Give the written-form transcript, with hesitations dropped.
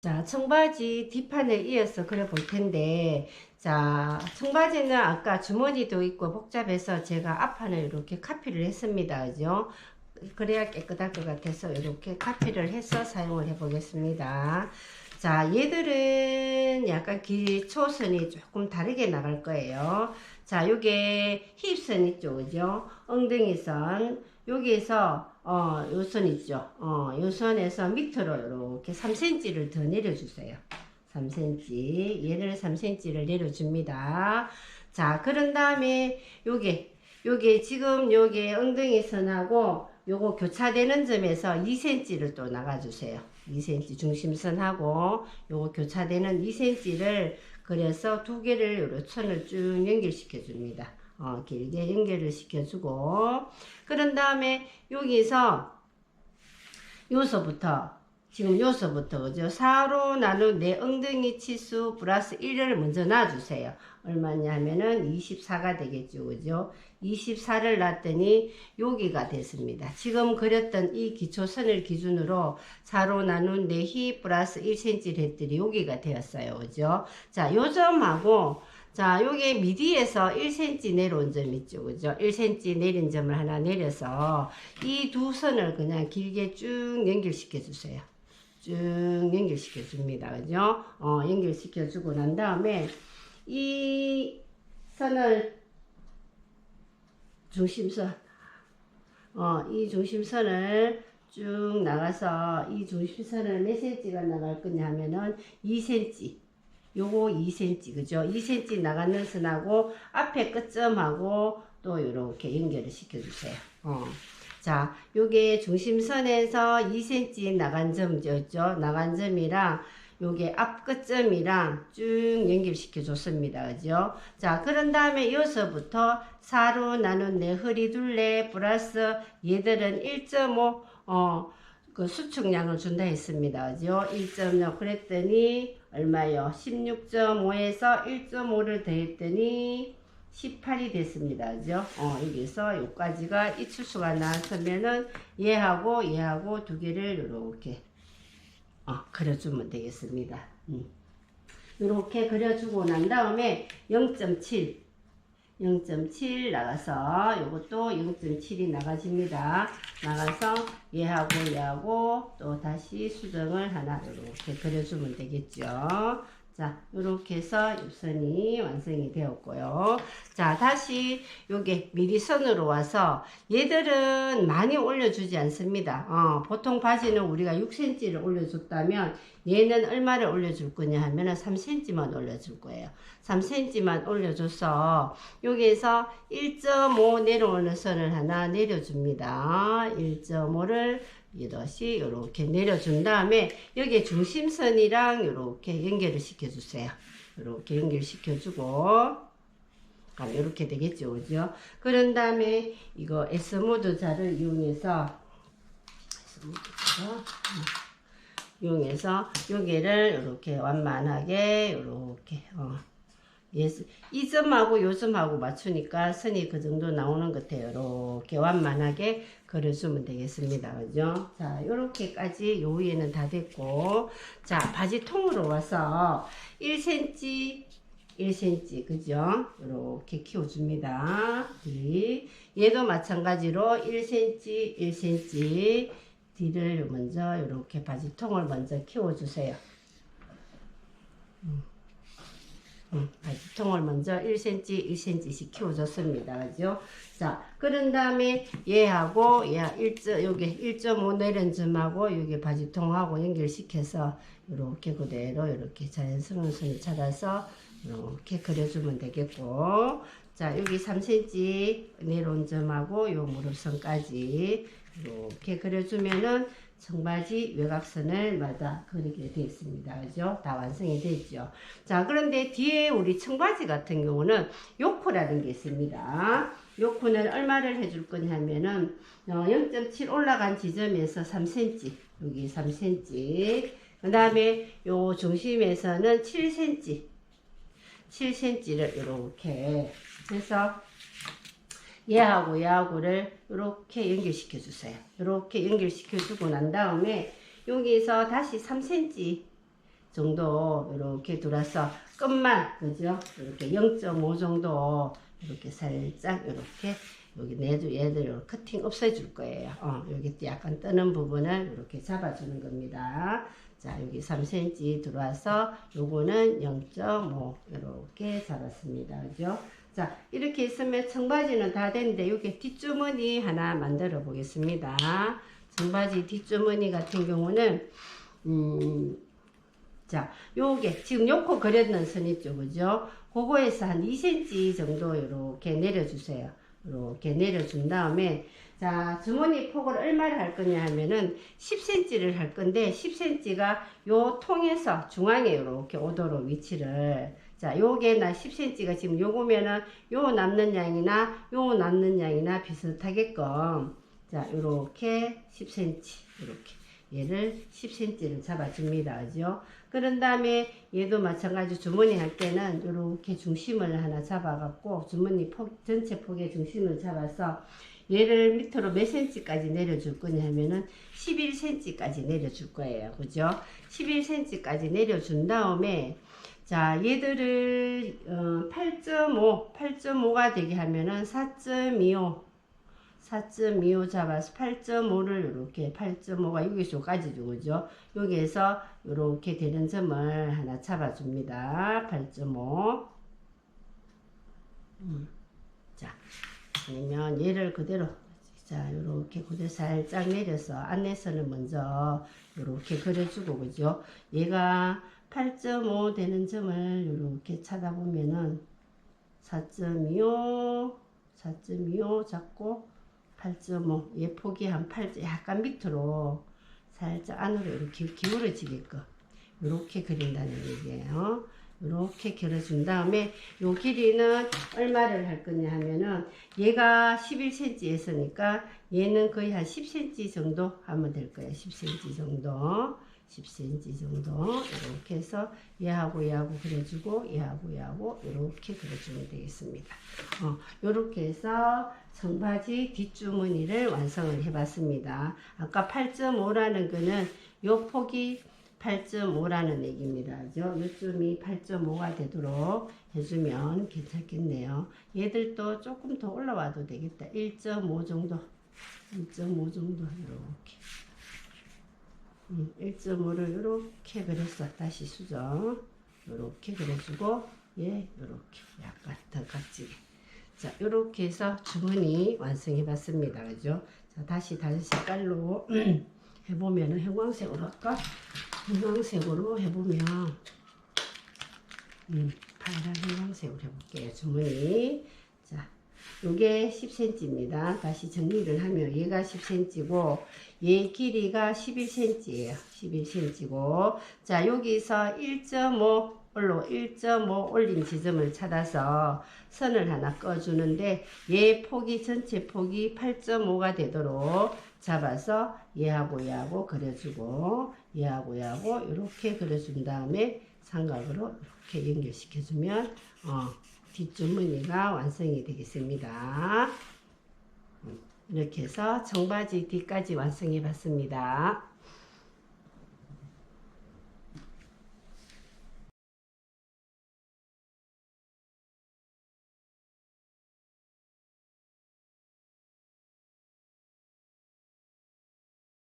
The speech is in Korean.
자, 청바지 뒷판을 이어서 그려 볼 텐데, 자, 청바지는 아까 주머니도 있고 복잡해서 제가 앞판을 이렇게 카피를 했습니다. 그죠? 그래야 깨끗할 것 같아서 이렇게 카피를 해서 사용을 해 보겠습니다. 자, 얘들은 약간 기초선이 조금 다르게 나갈 거예요. 자, 요게 힙선 있죠, 그죠? 엉덩이선. 여기에서, 요 선 있죠? 요 선에서 밑으로 이렇게 3cm를 더 내려주세요. 3cm. 얘를 3cm를 내려줍니다. 자, 그런 다음에 요게 지금 요게 엉덩이 선하고 요거 교차되는 점에서 2cm를 또 나가주세요. 2cm 중심선하고 요거 교차되는 2cm를 그래서 두 개를 요런 선을 쭉 연결시켜 줍니다. 길게 연결을 시켜주고 그런 다음에 여기서 요서부터 지금 요서부터 그죠? 4로 나눈 내 엉덩이 치수 플러스 1을 먼저 놔주세요. 얼마냐면은 24가 되겠죠. 그죠? 24를 놨더니 여기가 됐습니다. 지금 그렸던 이 기초선을 기준으로 4로 나눈 내히 플러스 1cm를 했더니 여기가 되었어요. 그죠? 자, 요 점하고 자, 요게 미디에서 1cm 내려온 점 있죠. 그죠? 1cm 내린 점을 하나 내려서 이 두 선을 그냥 길게 쭉 연결시켜 주세요. 쭉 연결시켜 줍니다. 그죠? 연결시켜 주고 난 다음에 이 선을 중심선, 이 중심선을 쭉 나가서 이 중심선을 몇 cm가 나갈 거냐 하면은 2cm. 요거 2cm, 그죠? 2cm 나가는 선하고 앞에 끝점하고 또 이렇게 연결을 시켜주세요. 자, 요게 중심선에서 2cm 나간 점이죠. 나간 점이랑 요게 앞 끝점이랑 쭉 연결시켜 줬습니다. 그죠? 자, 그런 다음에 이어서부터 4로 나눈 내 허리 둘레 플러스 얘들은 1.5, 그 수축량을 준다 했습니다. 그죠? 1.0 그랬더니 얼마요? 16.5에서 1.5를 더했더니 18이 됐습니다. 그죠? 여기서 여기까지가 이출수가 나왔으면은 얘하고 두 개를 이렇게 그려주면 되겠습니다. 이렇게 그려주고 난 다음에 0.7 나가서 요것도 0.7이 나가집니다. 나가서 얘하고 또 다시 수정을 하나 이렇게 그려주면 되겠죠. 자, 이렇게 해서 옆선이 완성이 되었고요. 자, 다시 요게 미리선으로 와서 얘들은 많이 올려주지 않습니다. 보통 바지는 우리가 6cm를 올려줬다면 얘는 얼마를 올려줄 거냐 하면은 3cm만 올려줄 거예요. 3cm만 올려줘서 여기에서 1.5 내려오는 선을 하나 내려줍니다. 1.5를 이것이 이렇게 내려준 다음에 여기에 중심선이랑 이렇게 연결을 시켜주세요. 이렇게 연결시켜주고 이렇게 되겠죠, 그죠? 그런 다음에 이거 S모드 자를 이용해서 여기를 이렇게 완만하게 이렇게 이 점하고 요 점하고 맞추니까 선이 그 정도 나오는 것 같아요. 이렇게 완만하게 그려주면 되겠습니다. 그죠? 자, 요렇게까지 요 위에는 다 됐고, 자, 바지 통으로 와서 1cm, 그죠? 이렇게 키워줍니다. 얘도 마찬가지로 1cm, D를 먼저 이렇게 바지통을 먼저 키워주세요. 바지통을 먼저 1cm씩 키워줬습니다. 그죠? 자, 그런 다음에 얘하고 요게 1.5 내린 점하고 요게 바지통하고 연결시켜서 이렇게 그대로 이렇게 자연스러운 선을 찾아서 이렇게 그려주면 되겠고, 자, 여기 3cm 내려온 점하고 요 무릎선까지 이렇게 그려주면은 청바지 외곽선을 마다 그리게 되어 있습니다. 그죠? 다 완성이 됐죠. 자, 그런데 뒤에 우리 청바지 같은 경우는 요코라는 게 있습니다. 요코는 얼마를 해줄 거냐면은 0.7 올라간 지점에서 3cm, 여기 3cm. 그 다음에 요 중심에서는 7cm를 이렇게 해서 얘하고를 이렇게 연결시켜 주세요. 이렇게 연결시켜 주고 난 다음에 여기서 다시 3cm 정도 이렇게 들어서 끝만 그죠? 이렇게 0.5 정도 이렇게 살짝 이렇게 여기 내주 얘들 커팅 없애줄 거예요. 여기 약간 뜨는 부분을 이렇게 잡아주는 겁니다. 자, 여기 3cm 들어와서 요거는 0.5 이렇게 잡았습니다. 그죠? 자, 이렇게 있으면 청바지는 다 됐는데 여기 뒷주머니 하나 만들어 보겠습니다. 청바지 뒷주머니 같은 경우는 자, 요게 지금 요코 그렸는 선 있죠, 그죠? 그거에서 한 2cm 정도 이렇게 내려주세요. 이렇게 내려준 다음에 자, 주머니 폭을 얼마를 할 거냐 하면은 10cm를 할 건데 10cm가 요 통에서 중앙에 이렇게 오도록 위치를 자, 요게 나 10cm가 지금 요거면은 요 남는 양이나 요 남는 양이나 비슷하게끔 자, 요렇게 10cm 이렇게 얘를 10cm를 잡아줍니다. 그죠? 그런 다음에 얘도 마찬가지 주머니 할 때는 이렇게 중심을 하나 잡아갖고 주머니 폭, 전체 폭의 중심을 잡아서 얘를 밑으로 몇 cm까지 내려줄 거냐 하면은 11cm까지 내려줄 거예요. 그죠? 11cm까지 내려준 다음에 자, 얘들을 8.5가 되게 하면은 4.25 잡아서 8.5를 이렇게 8.5가 여기서까지 주고죠. 여기에서 이렇게 되는 점을 하나 잡아줍니다. 8.5. 자, 아니면 얘를 그대로 자, 이렇게 그대로 살짝 내려서 안에서는 먼저 이렇게 그려주고 그죠. 얘가 8.5 되는 점을 이렇게 찾아보면은 4.25 잡고 8.5 얘 폭이 한 8, 약간 밑으로 살짝 안으로 이렇게 기울어지게끔 이렇게 그린다는 얘기예요. 이렇게 그려준 다음에 요 길이는 얼마를 할 거냐 하면은 얘가 11cm였으니까 얘는 거의 한 10cm 정도 하면 될 거예요. 10cm 정도 이렇게 해서 얘하고 얘하고 그려주고 얘하고 이렇게 그려주면 되겠습니다. 이렇게 해서 청바지 뒷주머니를 완성을 해봤습니다. 아까 8.5라는 거는 요 폭이 8.5라는 얘기입니다. 그죠? 요쯤이 8.5가 되도록 해주면 괜찮겠네요. 얘들도 조금 더 올라와도 되겠다. 1.5 정도 이렇게 1.5를 이렇게 그렸어. 다시 수정 이렇게 그려주고 얘 이렇게 약간 더 각지게 자 이렇게 해서 주머니 완성해 봤습니다. 그죠? 자 다시 다른 색깔로 해보면은 형광색으로 할까? 형광색으로 해보면 파란 형광색으로 해볼게요. 주머니 자 요게 10cm입니다. 다시 정리를 하면 얘가 10cm고 얘 길이가 11cm예요. 11cm고 자 여기서 1.5 올린 지점을 찾아서 선을 하나 꺼주는데 얘 폭이 전체 폭이 8.5가 되도록 잡아서 얘하고 그려주고 얘하고 이렇게 그려준 다음에 삼각으로 이렇게 연결시켜주면 뒷주머니가 완성이 되겠습니다. 이렇게 해서 청바지 뒤까지 완성해 봤습니다.